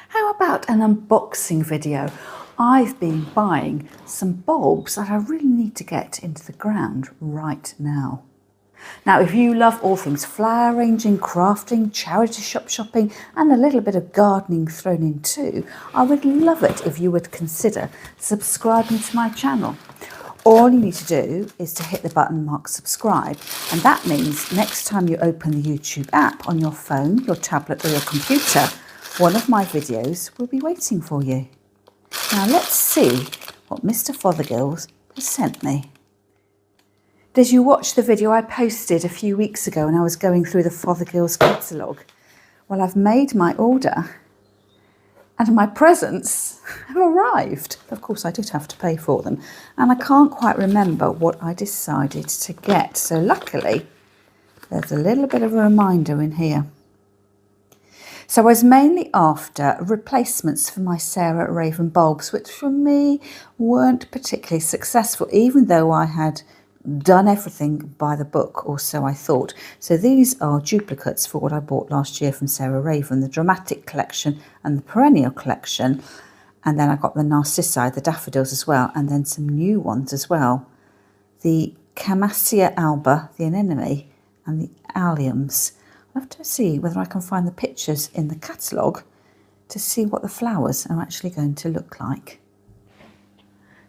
How about an unboxing video? I've been buying some bulbs that I really need to get into the ground right now. Now, if you love all things flower arranging, crafting, charity shop shopping, and a little bit of gardening thrown in too, I would love it if you would consider subscribing to my channel. All you need to do is to hit the button marked subscribe, and that means next time you open the YouTube app on your phone, your tablet or your computer, one of my videos will be waiting for you. Now let's see what Mr Fothergill has sent me. Did you watch the video I posted a few weeks ago when I was going through the Fothergill's catalogue? Well, I've made my order and my presents have arrived. Of course, I did have to pay for them, and I can't quite remember what I decided to get. So luckily, there's a little bit of a reminder in here. So I was mainly after replacements for my Sarah Raven bulbs, which for me weren't particularly successful, even though I had done everything by the book, or so I thought. So these are duplicates for what I bought last year from Sarah Raven, the Dramatic collection and the Perennial collection. And then I got the Narcissi, the daffodils as well, and then some new ones as well. The Camassia alba, the anemone, and the alliums. I'll have to see whether I can find the pictures in the catalogue to see what the flowers are actually going to look like.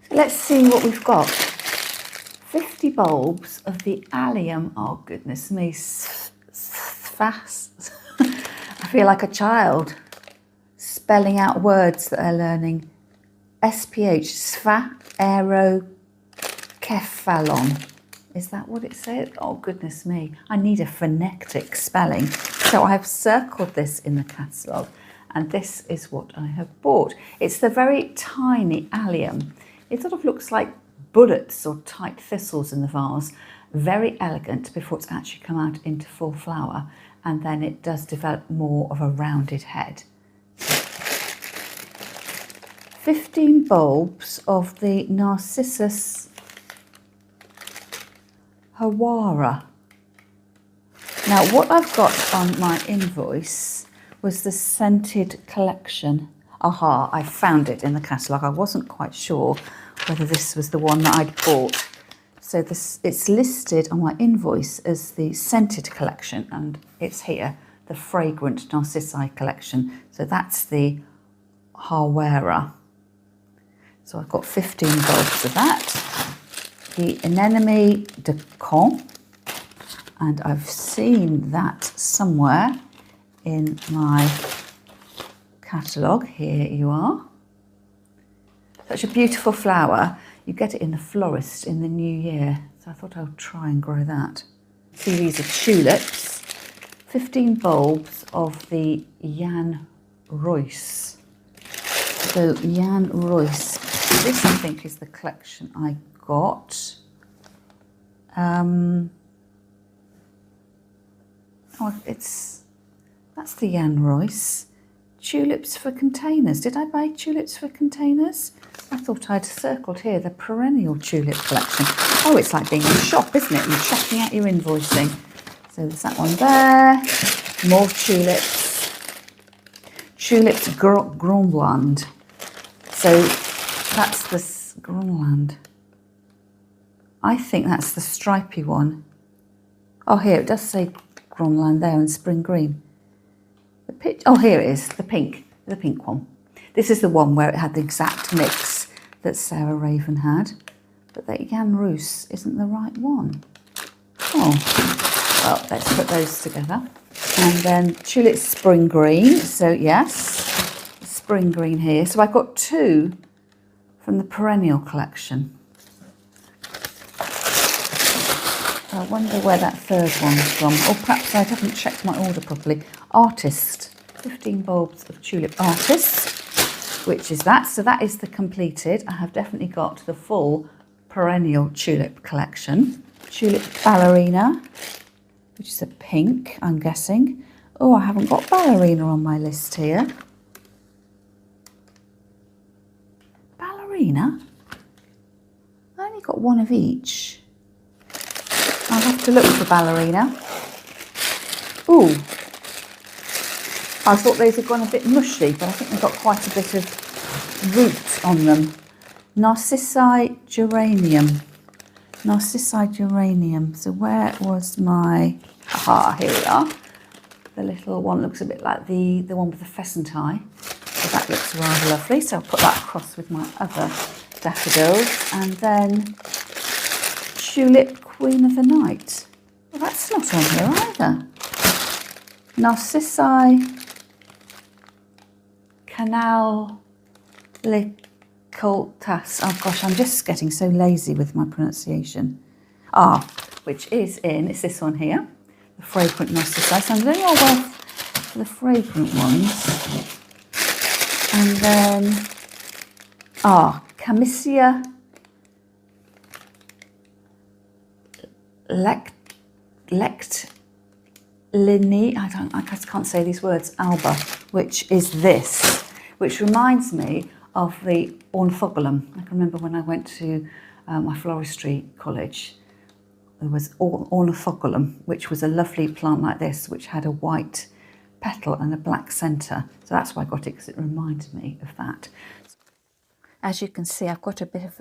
So let's see what we've got. 50 bulbs of the allium. Oh goodness me, fast. I feel like a child spelling out words that they're learning. SPH, Sphaerocephalon. Is that what it said? Oh goodness me, I need a phonetic spelling. So I have circled this in the catalogue, and this is what I have bought. It's the very tiny allium. It sort of looks like bullets or tight thistles in the vase. Very elegant before it's actually come out into full flower, and then it does develop more of a rounded head. 15 bulbs of the Narcissus Hawara. Now what I've got on my invoice was the scented collection. Aha, I found it in the catalogue. I wasn't quite sure whether this was the one that I'd bought. So it's listed on my invoice as the scented collection, and it's here, the fragrant Narcissi collection. So that's the Hawara. So I've got 15 bulbs of that. The Anemone de Caen, and I've seen that somewhere in my catalogue. Here you are. Such a beautiful flower. You get it in the Florist in the new year, so I thought I would try and grow that. See, these are tulips. 15 bulbs of the Jan Royce. So Jan Royce, this I think is the collection I got. That's the Jan Royce. Tulips for containers. Did I buy tulips for containers? I thought I'd circled here the Perennial tulip collection. Oh, it's like being in a shop, isn't it? You're checking out your invoicing. So there's that one there. More tulips. Tulips Grönland. So that's the Grönland. I think that's the stripy one. Oh, here it does say Grönland there in spring green. Oh, here it is, the pink one. This is the one where it had the exact mix that Sarah Raven had, but the Jan Roos isn't the right one. Oh, well, let's put those together. And then tulip spring green. So yes, spring green here. So I've got 2 from the Perennial collection. I wonder where that third one's from. Or perhaps I haven't checked my order properly. Artist. 15 bulbs of tulip artist, which is that. So that is the completed. I have definitely got the full Perennial tulip collection. Tulip ballerina, which is a pink, I'm guessing. Oh, I haven't got ballerina on my list here. Ballerina? I only got 1 of each. I'll have to look for ballerina. Ooh, I thought these had gone a bit mushy, but I think they've got quite a bit of root on them. Narcissi geranium. Narcissi geranium. So where was my... Aha, here we are. The little one looks a bit like the one with the pheasant eye. So that looks rather lovely. So I'll put that across with my other daffodils. And then tulip queen of the night. Well, that's not on here either. Narcissi canalicultas. Oh gosh, I'm just getting so lazy with my pronunciation. Which is it's this one here, the fragrant narcissi. So I'm doing all well for the fragrant ones. And then, Camissia lectlini, I just can't say these words, alba, which is this, which reminds me of the ornithogolum. I can remember when I went to my floristry college, there was ornithogolum, which was a lovely plant like this, which had a white petal and a black centre. So that's why I got it, because it reminded me of that. As you can see, I've got a bit of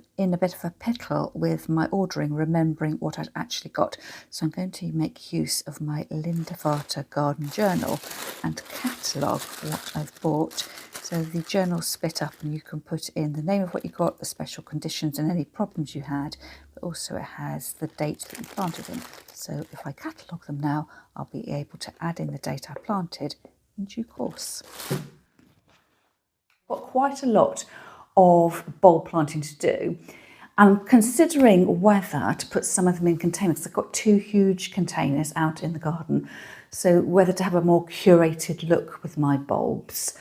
a pickle with my ordering, remembering what I'd actually got. So I'm going to make use of my Linda Vata garden journal and catalogue what I've bought. So the journal's split up and you can put in the name of what you got, the special conditions and any problems you had, but also it has the date that you planted in. So if I catalogue them now, I'll be able to add in the date I planted in due course. Got quite a lot of bulb planting to do. I'm considering whether to put some of them in containers, because I've got 2 huge containers out in the garden. So whether to have a more curated look with my bulbs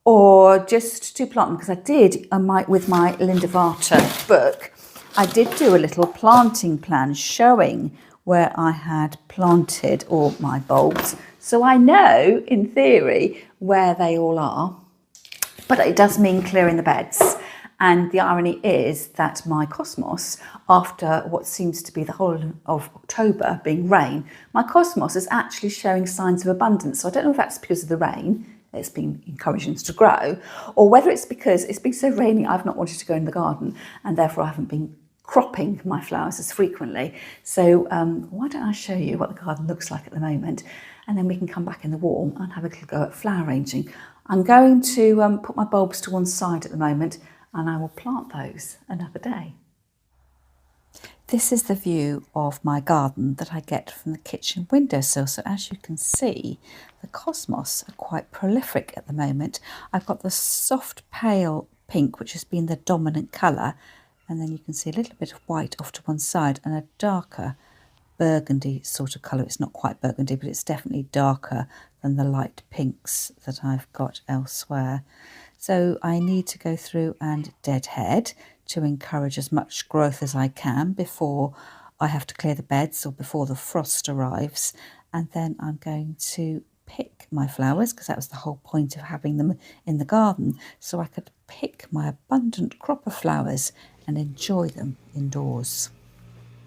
or just to plant them, because I did with my Linda Vata book, I did do a little planting plan showing where I had planted all my bulbs. So I know in theory where they all are. But it does mean clearing the beds. And the irony is that my cosmos, after what seems to be the whole of October being rain, my cosmos is actually showing signs of abundance. So I don't know if that's because of the rain, it's been encouraging us to grow, or whether it's because it's been so rainy I've not wanted to go in the garden and therefore I haven't been cropping my flowers as frequently. So why don't I show you what the garden looks like at the moment, and then we can come back in the warm and have a little go at flower arranging. I'm going to put my bulbs to one side at the moment, and I will plant those another day. This is the view of my garden that I get from the kitchen windowsill. So as you can see, the cosmos are quite prolific at the moment. I've got the soft pale pink, which has been the dominant colour, and then you can see a little bit of white off to one side and a darker burgundy sort of colour. It's not quite burgundy, but it's definitely darker than the light pinks that I've got elsewhere. So I need to go through and deadhead to encourage as much growth as I can before I have to clear the beds or before the frost arrives. And then I'm going to pick my flowers, because that was the whole point of having them in the garden, so I could pick my abundant crop of flowers and enjoy them indoors.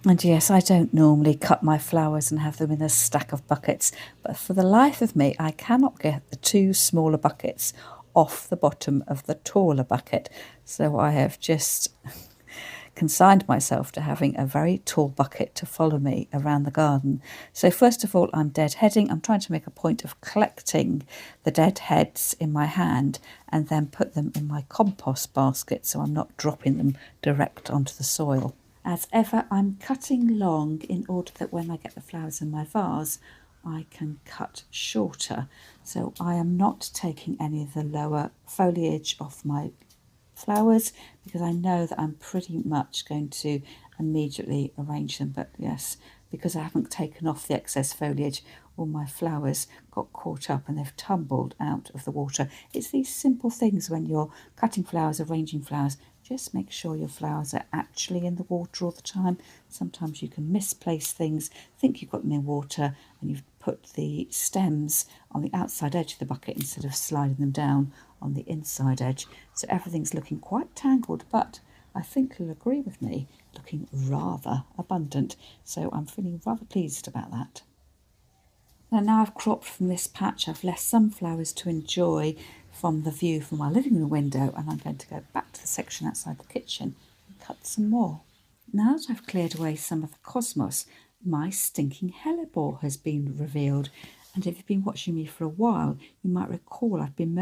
And yes, I don't normally cut my flowers and have them in a stack of buckets, but for the life of me, I cannot get the 2 smaller buckets off the bottom of the taller bucket. So I have just consigned myself to having a very tall bucket to follow me around the garden. So first of all, I'm deadheading. I'm trying to make a point of collecting the dead heads in my hand and then put them in my compost basket, so I'm not dropping them direct onto the soil. As ever, I'm cutting long in order that when I get the flowers in my vase, I can cut shorter. So I am not taking any of the lower foliage off my flowers, because I know that I'm pretty much going to immediately arrange them. But yes, because I haven't taken off the excess foliage, all my flowers got caught up and they've tumbled out of the water. It's these simple things when you're cutting flowers, arranging flowers. Just make sure your flowers are actually in the water all the time. Sometimes you can misplace things, think you've got them in water, and you've put the stems on the outside edge of the bucket instead of sliding them down on the inside edge. So everything's looking quite tangled, but I think you'll agree with me, looking rather abundant. So I'm feeling rather pleased about that. Now I've cropped from this patch, I've left some flowers to enjoy from the view from my living room window, and I'm going to go back to the section outside the kitchen and cut some more. Now that I've cleared away some of the cosmos, my stinking hellebore has been revealed. And if you've been watching me for a while, you might recall I've been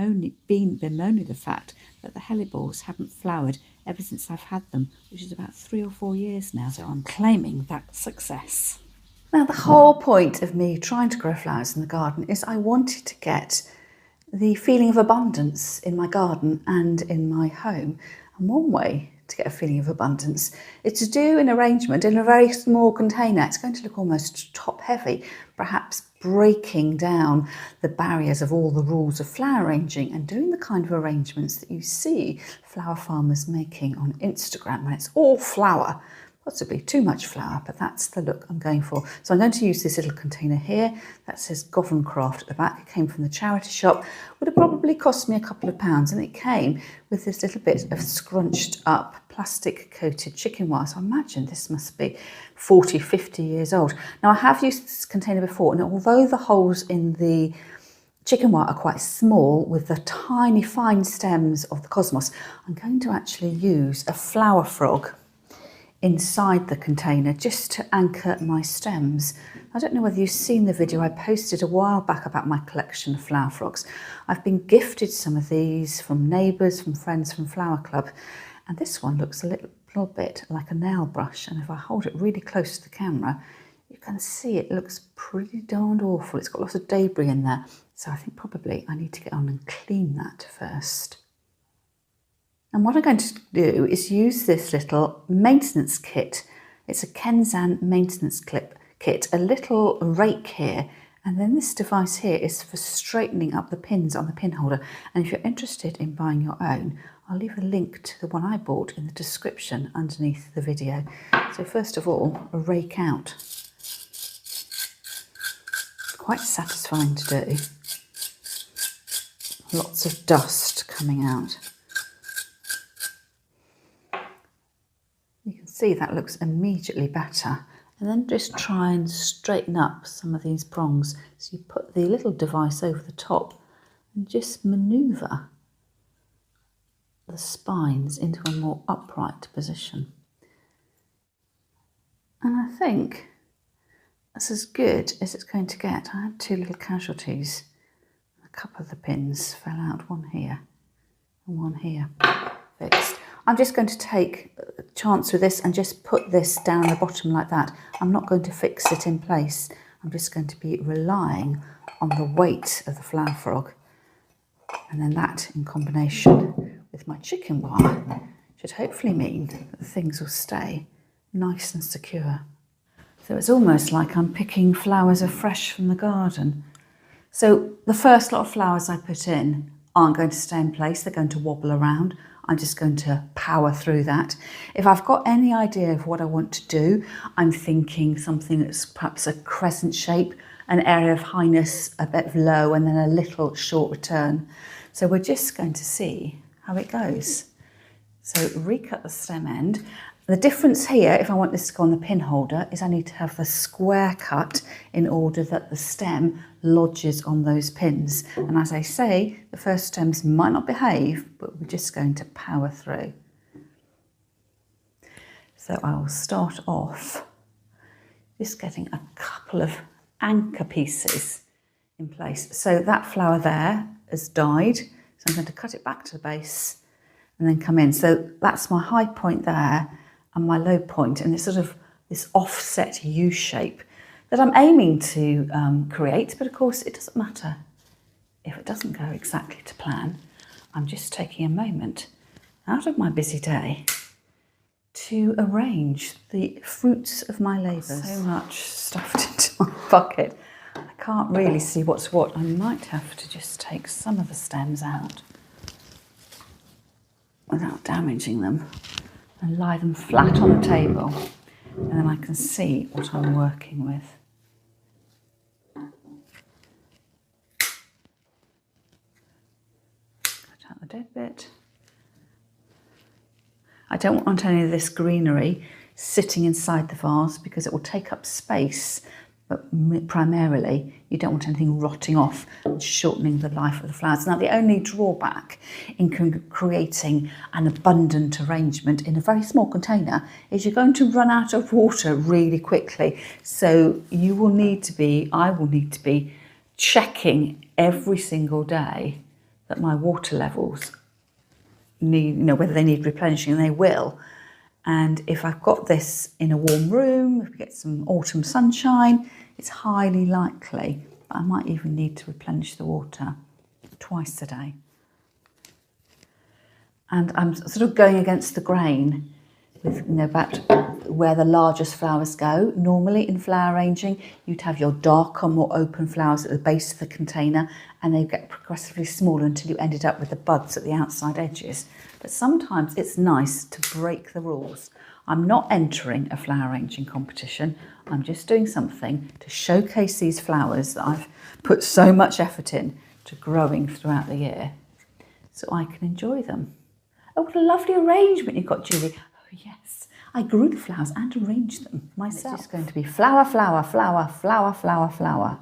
bemoaning the fact that the hellebores haven't flowered ever since I've had them, which is about 3 or 4 years now, so I'm claiming that success. Now, the whole point of me trying to grow flowers in the garden is I wanted to get the feeling of abundance in my garden and in my home. And one way to get a feeling of abundance is to do an arrangement in a very small container. It's going to look almost top heavy, perhaps breaking down the barriers of all the rules of flower arranging and doing the kind of arrangements that you see flower farmers making on Instagram when it's all flower. Possibly too much flower, but that's the look I'm going for. So I'm going to use this little container here that says Govencraft at the back. It came from the charity shop. Would have probably cost me a couple of pounds, and it came with this little bit of scrunched up plastic coated chicken wire. So I imagine this must be 40, 50 years old. Now I have used this container before, and although the holes in the chicken wire are quite small with the tiny fine stems of the cosmos, I'm going to actually use a flower frog inside the container just to anchor my stems. I don't know whether you've seen the video I posted a while back about my collection of flower frogs. I've been gifted some of these from neighbours, from friends from Flower Club, and this one looks a little bit like a nail brush, and if I hold it really close to the camera you can see it looks pretty darned awful. It's got lots of debris in there, so I think probably I need to get on and clean that first. And what I'm going to do is use this little maintenance kit. It's a Kenzan maintenance kit, a little rake here, and then this device here is for straightening up the pins on the pin holder. And if you're interested in buying your own, I'll leave a link to the one I bought in the description underneath the video. So first of all, a rake out. Quite satisfying to do. Lots of dust coming out. You can see that looks immediately better. And then just try and straighten up some of these prongs. So you put the little device over the top and just manoeuvre the spines into a more upright position. And I think that's as good as it's going to get. I had 2 little casualties. A couple of the pins fell out, one here and one here. Fixed. I'm just going to take a chance with this and just put this down the bottom like that. I'm not going to fix it in place. I'm just going to be relying on the weight of the flower frog. And then that in combination with my chicken wire should hopefully mean that things will stay nice and secure. So it's almost like I'm picking flowers afresh from the garden. So the first lot of flowers I put in aren't going to stay in place. They're going to wobble around. I'm just going to power through that. If I've got any idea of what I want to do, I'm thinking something that's perhaps a crescent shape, an area of highness, a bit of low, and then a little short return. So we're just going to see how it goes. So recut the stem end. The difference here, if I want this to go on the pin holder, is I need to have the square cut in order that the stem lodges on those pins. And as I say, the first stems might not behave, but we're just going to power through. So I will start off just getting a couple of anchor pieces in place. So that flower there has died, so I'm going to cut it back to the base and then come in. So that's my high point there and my low point, and it's sort of this offset U shape that I'm aiming to create, but of course it doesn't matter if it doesn't go exactly to plan. I'm just taking a moment out of my busy day to arrange the fruits of my labours. So much stuffed into my bucket, I can't really see what's what. I might have to just take some of the stems out without damaging them and lie them flat on the table, and then I can see what I'm working with. Cut out the dead bit. I don't want any of this greenery sitting inside the vase because it will take up space but primarily you don't want anything rotting off and shortening the life of the flowers. Now, the only drawback in creating an abundant arrangement in a very small container is you're going to run out of water really quickly. So you will need to be, I will need to be checking every single day that my water levels need, whether they need replenishing, and they will. And if I've got this in a warm room, if we get some autumn sunshine, it's highly likely I might even need to replenish the water twice a day. And I'm sort of going against the grain with, about where the largest flowers go. Normally in flower arranging, you'd have your darker, more open flowers at the base of the container, and they get progressively smaller until you ended up with the buds at the outside edges. But sometimes it's nice to break the rules. I'm not entering a flower arranging competition. I'm just doing something to showcase these flowers that I've put so much effort in to growing throughout the year, so I can enjoy them. Oh, what a lovely arrangement you've got, Julie. Oh, yes. I grew the flowers and arranged them myself. It's just going to be flower, flower, flower, flower, flower, flower.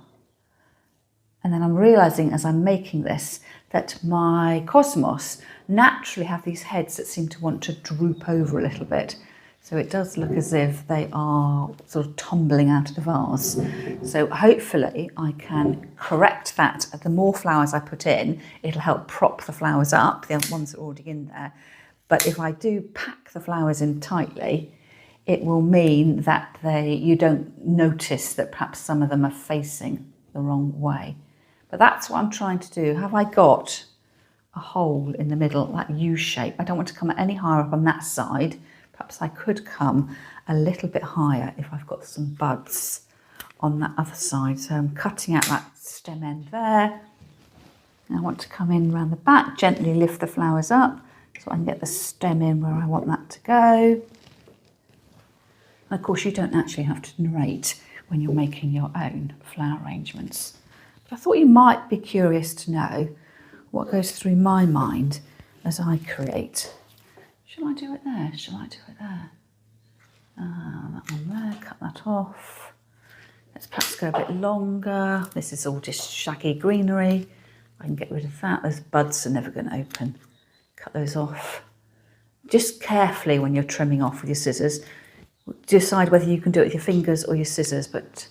And then I'm realising as I'm making this that my cosmos naturally have these heads that seem to want to droop over a little bit. So it does look as if they are sort of tumbling out of the vase. So hopefully I can correct that. The more flowers I put in, it'll help prop the flowers up, the ones that are already in there. But if I do pack the flowers in tightly, it will mean that you don't notice that perhaps some of them are facing the wrong way. But that's what I'm trying to do. Have I got a hole in the middle, that U shape? I don't want to come any higher up on that side. Perhaps I could come a little bit higher if I've got some buds on that other side. So I'm cutting out that stem end there. And I want to come in around the back, gently lift the flowers up so I can get the stem in where I want that to go. And of course, you don't actually have to narrate when you're making your own flower arrangements. But I thought you might be curious to know what goes through my mind as I create. Shall I do it there? Shall I do it there? That one there, cut that off. Let's perhaps go a bit longer. This is all just shaggy greenery. I can get rid of that. Those buds are never going to open. Cut those off. Just carefully when you're trimming off with your scissors. Decide whether you can do it with your fingers or your scissors, but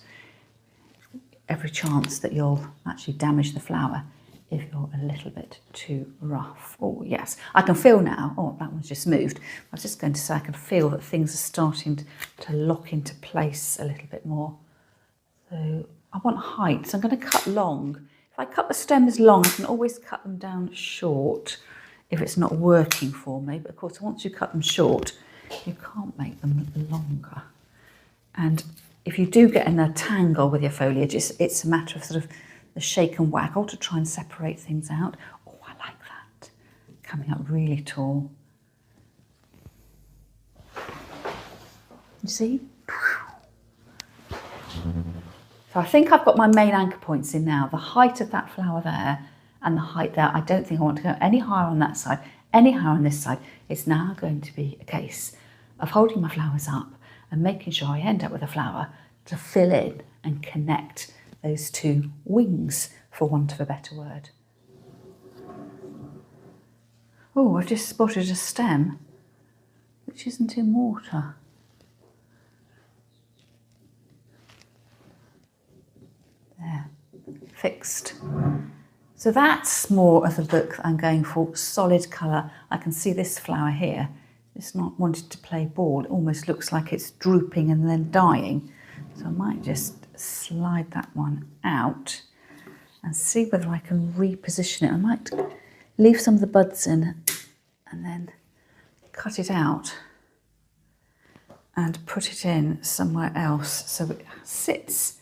every chance that you'll actually damage the flower if you're a little bit too rough. Oh yes, I can feel now, oh that one's just moved. I was just going to say I can feel that things are starting to lock into place a little bit more. So I want height, so I'm going to cut long. If I cut the stems long, I can always cut them down short if it's not working for me. But of course, once you cut them short, you can't make them longer. And if you do get in a tangle with your foliage, it's a matter of sort of the shake and waggle to try and separate things out. Oh, I like that. Coming up really tall. You see? So I think I've got my main anchor points in now. The height of that flower there and the height there. I don't think I want to go any higher on that side, any higher on this side. It's now going to be a case of holding my flowers up and making sure I end up with a flower to fill in and connect those two wings, for want of a better word. Oh, I've just spotted a stem which isn't in water. There, fixed. So that's more of the look that I'm going for, solid colour. I can see this flower here. It's not wanting to play ball. It almost looks like it's drooping and then dying. So I might just slide that one out and see whether I can reposition it. I might leave some of the buds in and then cut it out and put it in somewhere else so it sits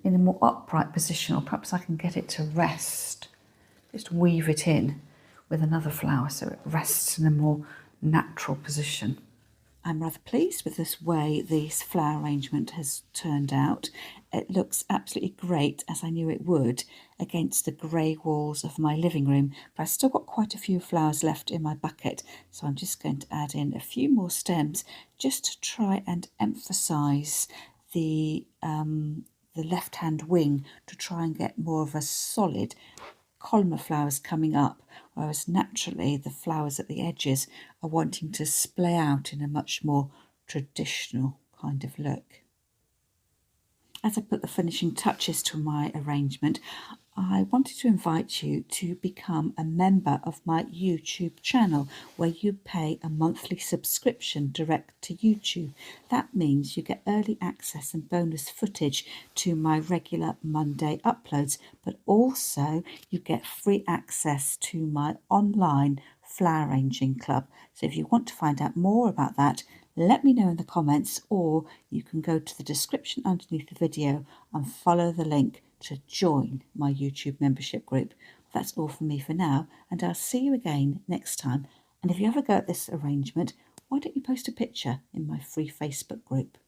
in a more upright position, or perhaps I can get it to rest. Just weave it in with another flower so it rests in a more natural position. I'm rather pleased with this way this flower arrangement has turned out. It looks absolutely great, as I knew it would, against the grey walls of my living room. But I've still got quite a few flowers left in my bucket, so I'm just going to add in a few more stems just to try and emphasise the the left-hand wing to try and get more of a solid column of flowers coming up, whereas naturally the flowers at the edges are wanting to splay out in a much more traditional kind of look. As I put the finishing touches to my arrangement, I wanted to invite you to become a member of my YouTube channel, where you pay a monthly subscription direct to YouTube. That means you get early access and bonus footage to my regular Monday uploads, but also you get free access to my online flower arranging club. So if you want to find out more about that, let me know in the comments, or you can go to the description underneath the video and follow the link to join my YouTube membership group. That's all from me for now, and I'll see you again next time. And if you ever go at this arrangement, why don't you post a picture in my free Facebook group?